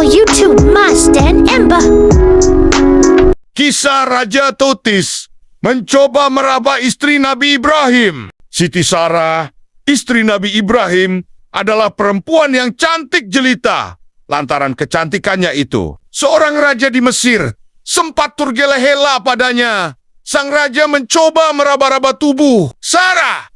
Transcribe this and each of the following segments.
channel YouTube Mas dan Ember. Kisah Raja Tutis mencoba meraba istri Nabi Ibrahim. Siti Sarah, istri Nabi Ibrahim, adalah perempuan yang cantik jelita. Lantaran kecantikannya itu, seorang raja di Mesir sempat tergela-hela padanya. Sang raja mencoba meraba-raba tubuh Sarah.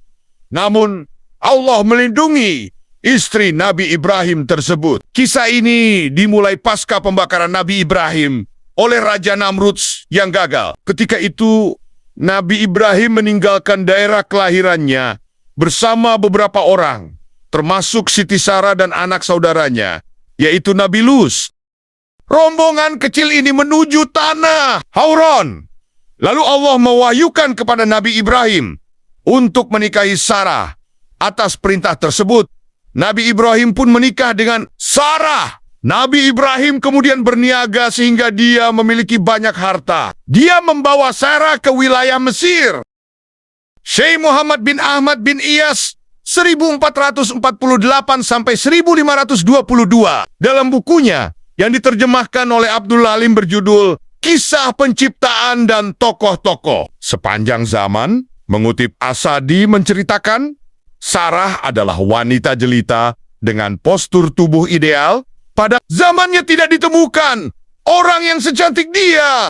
Namun, Allah melindungi istri Nabi Ibrahim tersebut. Kisah ini dimulai pasca pembakaran Nabi Ibrahim oleh Raja Namrud yang gagal. Ketika itu, Nabi Ibrahim meninggalkan daerah kelahirannya bersama beberapa orang, termasuk Siti Sarah dan anak saudaranya, yaitu Nabi Lut. Rombongan kecil ini menuju tanah Hauran. Lalu Allah mewahyukan kepada Nabi Ibrahim untuk menikahi Sarah. Atas perintah tersebut, Nabi Ibrahim pun menikah dengan Sarah. Nabi Ibrahim kemudian berniaga sehingga dia memiliki banyak harta. Dia membawa Sarah ke wilayah Mesir. Syekh Muhammad bin Ahmad bin Iyas 1448 sampai 1522 dalam bukunya yang diterjemahkan oleh Abdul Halim berjudul Kisah Penciptaan dan Tokoh-Tokoh Sepanjang Zaman, mengutip Asadi menceritakan, Sarah adalah wanita jelita dengan postur tubuh ideal. Pada zamannya tidak ditemukan orang yang secantik dia.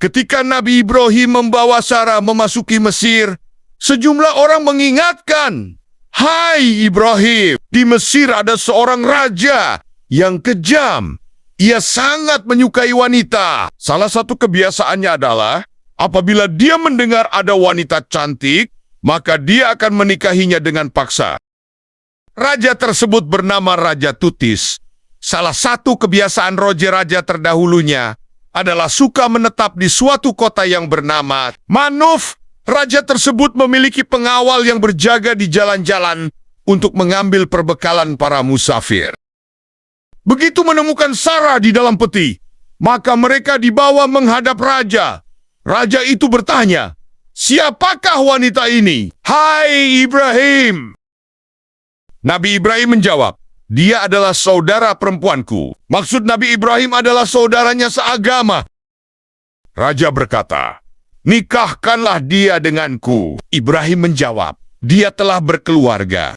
Ketika Nabi Ibrahim membawa Sarah memasuki Mesir, sejumlah orang mengingatkan, "Hai Ibrahim, di Mesir ada seorang raja yang kejam. Ia sangat menyukai wanita. Salah satu kebiasaannya adalah, apabila dia mendengar ada wanita cantik, maka dia akan menikahinya dengan paksa." Raja tersebut bernama Raja Tutis. Salah satu kebiasaan raja-raja terdahulunya adalah suka menetap di suatu kota yang bernama Manuf. Raja tersebut memiliki pengawal yang berjaga di jalan-jalan untuk mengambil perbekalan para musafir. Begitu menemukan Sarah di dalam peti, maka mereka dibawa menghadap raja. Raja itu bertanya, "Siapakah wanita ini?" "Hai Ibrahim." Nabi Ibrahim menjawab, "Dia adalah saudara perempuanku." Maksud Nabi Ibrahim adalah saudaranya seagama. Raja berkata, "Nikahkanlah dia denganku." Ibrahim menjawab, "Dia telah berkeluarga."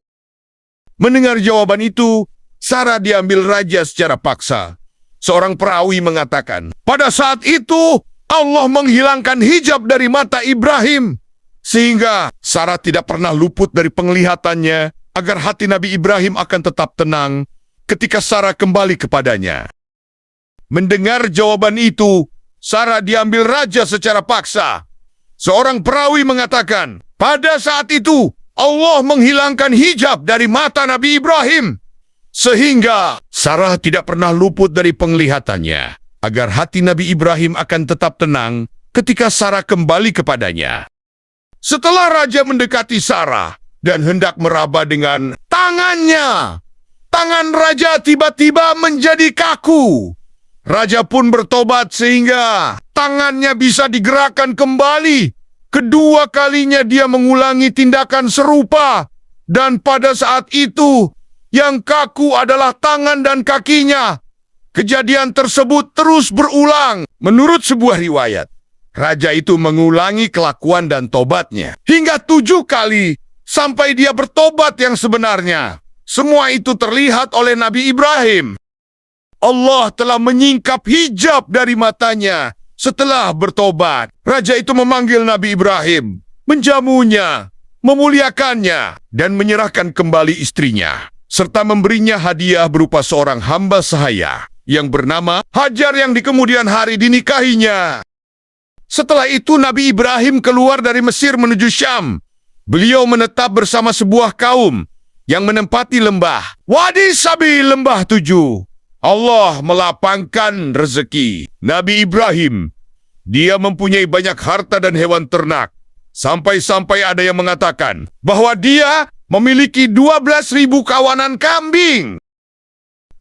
Mendengar jawaban itu, Sarah diambil raja secara paksa. Seorang perawi mengatakan, pada saat itu Allah menghilangkan hijab dari mata Ibrahim, sehingga Sarah tidak pernah luput dari penglihatannya, agar hati Nabi Ibrahim akan tetap tenang ketika Sarah kembali kepadanya. Mendengar jawaban itu, Sarah diambil raja secara paksa. Seorang perawi mengatakan, pada saat itu Allah menghilangkan hijab dari mata Nabi Ibrahim, sehingga Sarah tidak pernah luput dari penglihatannya, agar hati Nabi Ibrahim akan tetap tenang ketika Sarah kembali kepadanya. Setelah raja mendekati Sarah dan hendak meraba dengan tangannya, tangan raja tiba-tiba menjadi kaku. Raja pun bertobat sehingga tangannya bisa digerakkan kembali. Kedua kalinya dia mengulangi tindakan serupa, dan pada saat itu yang kaku adalah tangan dan kakinya. Kejadian tersebut terus berulang. Menurut sebuah riwayat, raja itu mengulangi kelakuan dan tobatnya hingga 7 kali sampai dia bertobat yang sebenarnya. Semua itu terlihat oleh Nabi Ibrahim. Allah telah menyingkap hijab dari matanya setelah bertobat. Raja itu memanggil Nabi Ibrahim, menjamunya, memuliakannya, dan menyerahkan kembali istrinya, serta memberinya hadiah berupa seorang hamba sahaya yang bernama Hajar yang di kemudian hari dinikahinya. Setelah itu Nabi Ibrahim keluar dari Mesir menuju Syam. Beliau menetap bersama sebuah kaum yang menempati lembah Wadi Sabi, lembah 7. Allah melapangkan rezeki Nabi Ibrahim. Dia mempunyai banyak harta dan hewan ternak. Sampai-sampai ada yang mengatakan bahwa dia memiliki 12.000 kawanan kambing.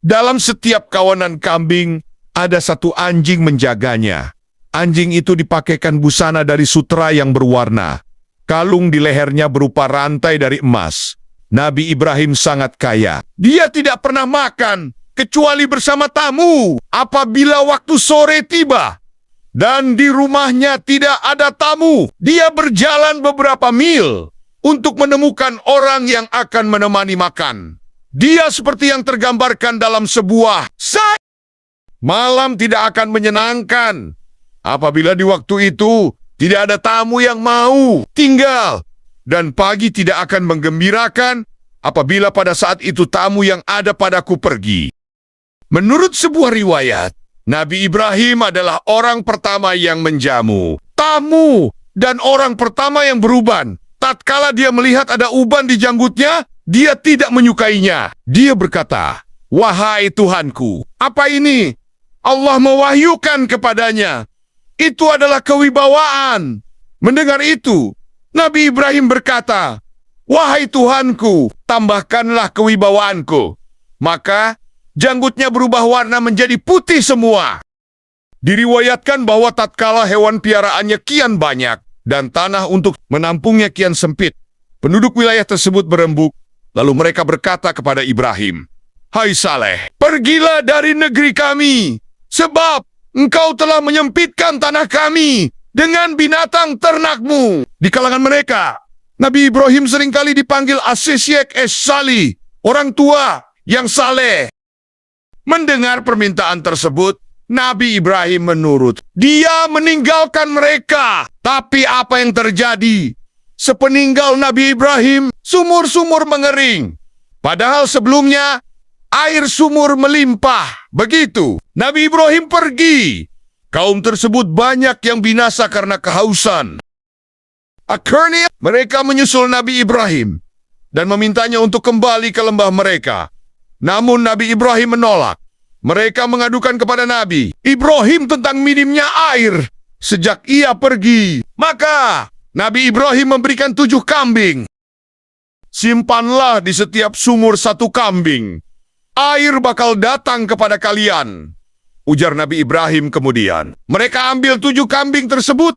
Dalam setiap kawanan kambing, ada satu anjing menjaganya. Anjing itu dipakaikan busana dari sutera yang berwarna. Kalung di lehernya berupa rantai dari emas. Nabi Ibrahim sangat kaya. Dia tidak pernah makan kecuali bersama tamu apabila waktu sore tiba. Dan di rumahnya tidak ada tamu. Dia berjalan beberapa mil untuk menemukan orang yang akan menemani makan. Dia seperti yang tergambarkan dalam sebuah sayap. Malam tidak akan menyenangkan apabila di waktu itu tidak ada tamu yang mau tinggal. Dan pagi tidak akan menggembirakan apabila pada saat itu tamu yang ada padaku pergi. Menurut sebuah riwayat, Nabi Ibrahim adalah orang pertama yang menjamu tamu dan orang pertama yang beruban. Tatkala dia melihat ada uban di janggutnya, dia tidak menyukainya. Dia berkata, "Wahai Tuhanku, apa ini?" Allah mewahyukan kepadanya. Itu adalah kewibawaan. Mendengar itu, Nabi Ibrahim berkata, "Wahai Tuhanku, tambahkanlah kewibawaanku." Maka janggutnya berubah warna menjadi putih semua. Diriwayatkan bahwa tatkala hewan piaraannya kian banyak dan tanah untuk menampungnya kian sempit, penduduk wilayah tersebut berembuk. Lalu mereka berkata kepada Ibrahim, "Hai Saleh, pergilah dari negeri kami, sebab engkau telah menyempitkan tanah kami dengan binatang ternakmu." Di kalangan mereka, Nabi Ibrahim seringkali dipanggil As-Syekh Es-Sali, orang tua yang saleh. Mendengar permintaan tersebut, Nabi Ibrahim menurut. Dia meninggalkan mereka. Tapi apa yang terjadi? Sepeninggal Nabi Ibrahim, sumur-sumur mengering. Padahal sebelumnya, air sumur melimpah. Begitu, Nabi Ibrahim pergi. Kaum tersebut banyak yang binasa karena kehausan. Akhirnya, mereka menyusul Nabi Ibrahim dan memintanya untuk kembali ke lembah mereka. Namun Nabi Ibrahim menolak. Mereka mengadukan kepada Nabi Ibrahim tentang minimnya air sejak ia pergi. Maka Nabi Ibrahim memberikan 7 kambing. "Simpanlah di setiap sumur 1 kambing. Air bakal datang kepada kalian," ujar Nabi Ibrahim kemudian. Mereka ambil 7 kambing tersebut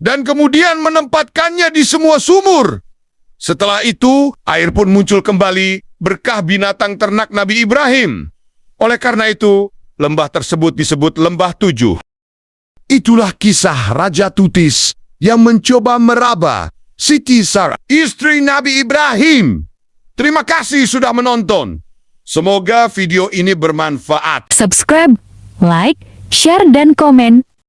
dan kemudian menempatkannya di semua sumur. Setelah itu, air pun muncul kembali berkah binatang ternak Nabi Ibrahim. Oleh karena itu, lembah tersebut disebut Lembah 7. Itulah kisah Raja Tutis yang mencoba meraba Siti Sarah, istri Nabi Ibrahim. Terima kasih sudah menonton. Semoga video ini bermanfaat. Subscribe, like, share, dan komen